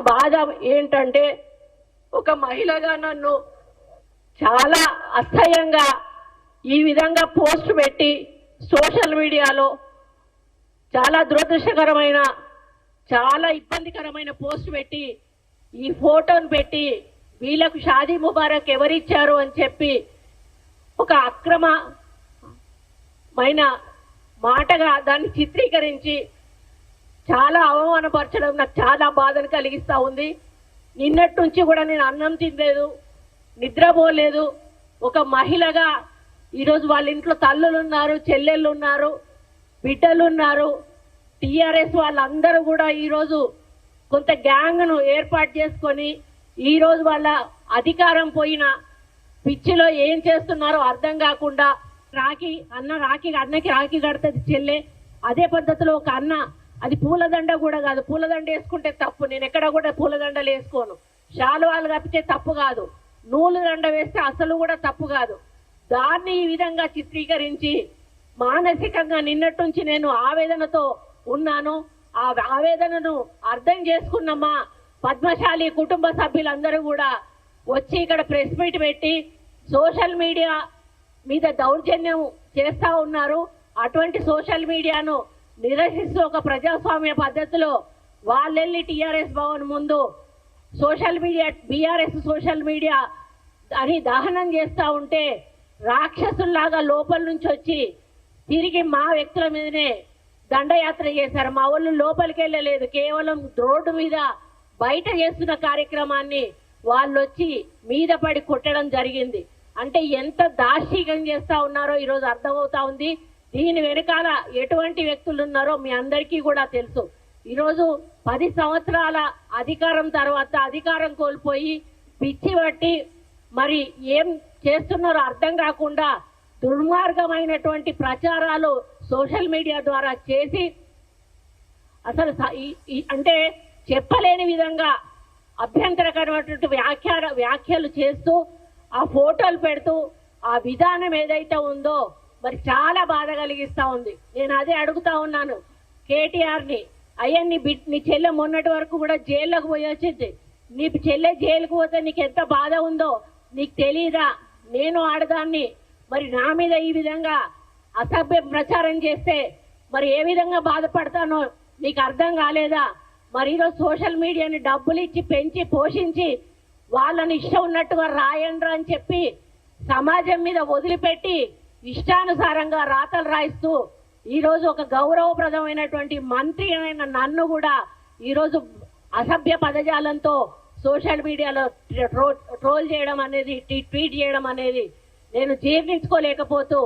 బాధ ఏంటంటే ఒక మహిళగా నన్ను చాలా అసహ్యంగా ఈ విధంగా పోస్ట్ పెట్టి సోషల్ మీడియాలో చాలా దురదృష్టకరమైన చాలా ఇబ్బందికరమైన పోస్ట్ పెట్టి ఈ ఫోటోను పెట్టి వీళ్ళకు షాదీ ముబారక్ ఎవరిచ్చారు అని చెప్పి ఒక అక్రమమైన మాటగా దాన్ని చిత్రీకరించి చాలా అవమానపరచడం నాకు చాలా బాధను కలిగిస్తూ ఉంది. నిన్నటి నుంచి కూడా నేను అన్నం తినలేదు, నిద్రపోలేదు. ఒక మహిళగా ఈరోజు వాళ్ళ ఇంట్లో తల్లులు ఉన్నారు, చెల్లెళ్ళు ఉన్నారు, బిడ్డలు ఉన్నారు. టీఆర్ఎస్ వాళ్ళందరూ కూడా ఈరోజు కొంత గ్యాంగ్ను ఏర్పాటు చేసుకొని ఈరోజు వాళ్ళ అధికారం పోయిన పిచ్చిలో ఏం చేస్తున్నారో అర్థం కాకుండా అన్నకి రాఖీ కడుతుంది చెల్లె. అదే పద్ధతిలో ఒక అన్న, అది పూలదండ కూడా కాదు, పూలదండ వేసుకుంటే తప్పు, నేను ఎక్కడ కూడా పూలదండలు వేసుకోను. శాలువాలు కప్పితే తప్పు కాదు, నూలు దండ వేస్తే అసలు కూడా తప్పు కాదు. దాన్ని ఈ విధంగా చిత్రీకరించి మానసికంగా నిన్నటి నుంచి నేను ఆవేదనతో ఉన్నాను. ఆ ఆవేదనను అర్థం చేసుకున్నమ్మా పద్మశాలి కుటుంబ సభ్యులందరూ కూడా వచ్చి ఇక్కడ ప్రెస్ మీట్ పెట్టి సోషల్ మీడియా మీద దౌర్జన్యం చేస్తా ఉన్నారు. అటువంటి సోషల్ మీడియాను నిరసిస్తూ ఒక ప్రజాస్వామ్య పద్ధతిలో వాళ్ళెళ్ళి టీఆర్ఎస్ భవన్ ముందు social media BRS social media అని దహనం చేస్తూ ఉంటే రాక్షసుల్లాగా లోపల నుంచి వచ్చి తిరిగి మా వ్యక్తుల మీదనే దండయాత్ర చేశారు. మా వాళ్ళు లోపలికి వెళ్ళలేదు, కేవలం రోడ్డు మీద బయట చేస్తున్న కార్యక్రమాన్ని వాళ్ళు వచ్చి మీద పడి కొట్టడం జరిగింది. అంటే ఎంత దార్శికం చేస్తా ఉన్నారో ఈరోజు అర్థమవుతా ఉంది. దీని వెనకాల ఎటువంటి వ్యక్తులు ఉన్నారో మీ అందరికీ కూడా తెలుసు. ఈరోజు 10 సంవత్సరాల అధికారం తర్వాత అధికారం కోల్పోయి పిచ్చి పట్టి మరి ఏం చేస్తున్నారో అర్థం కాకుండా దుర్మార్గమైనటువంటి ప్రచారాలు సోషల్ మీడియా ద్వారా చేసి అసలు అంటే చెప్పలేని విధంగా అభ్యంతరకరమైనటువంటి వ్యాఖ్యలు చేస్తూ ఆ ఫోటోలు పెడుతూ ఆ విధానం ఏదైతే ఉందో మరి చాలా బాధ కలిగిస్తా ఉంది. నేను అదే అడుగుతా ఉన్నాను కేటీఆర్ని, అయ్యా నీ చెల్లె మొన్నటి వరకు కూడా జైల్లోకి పోయి వచ్చింది, నీ చెల్లె జైలుకు పోతే నీకు ఎంత బాధ ఉందో నీకు తెలీదా? నేను ఆడదాన్ని, మరి నా మీద ఈ విధంగా అసభ్య ప్రచారం చేస్తే మరి ఏ విధంగా బాధపడతానో నీకు అర్థం కాలేదా? మరి ఈరోజు సోషల్ మీడియాని డబ్బులు ఇచ్చి పెంచి పోషించి వాళ్ళని ఇష్టం ఉన్నట్టుగా రాయండ్రా అని చెప్పి సమాజం మీద వదిలిపెట్టి ఇష్టానుసారంగా రాతలు రాయిస్తూ ఈరోజు ఒక గౌరవప్రదమైనటువంటి మంత్రి అయిన నన్ను కూడా ఈరోజు అసభ్య పదజాలంతో సోషల్ మీడియాలో ట్రోల్ చేయడం అనేది, ట్వీట్ చేయడం అనేది నేను జీర్ణించుకోలేకపోతూ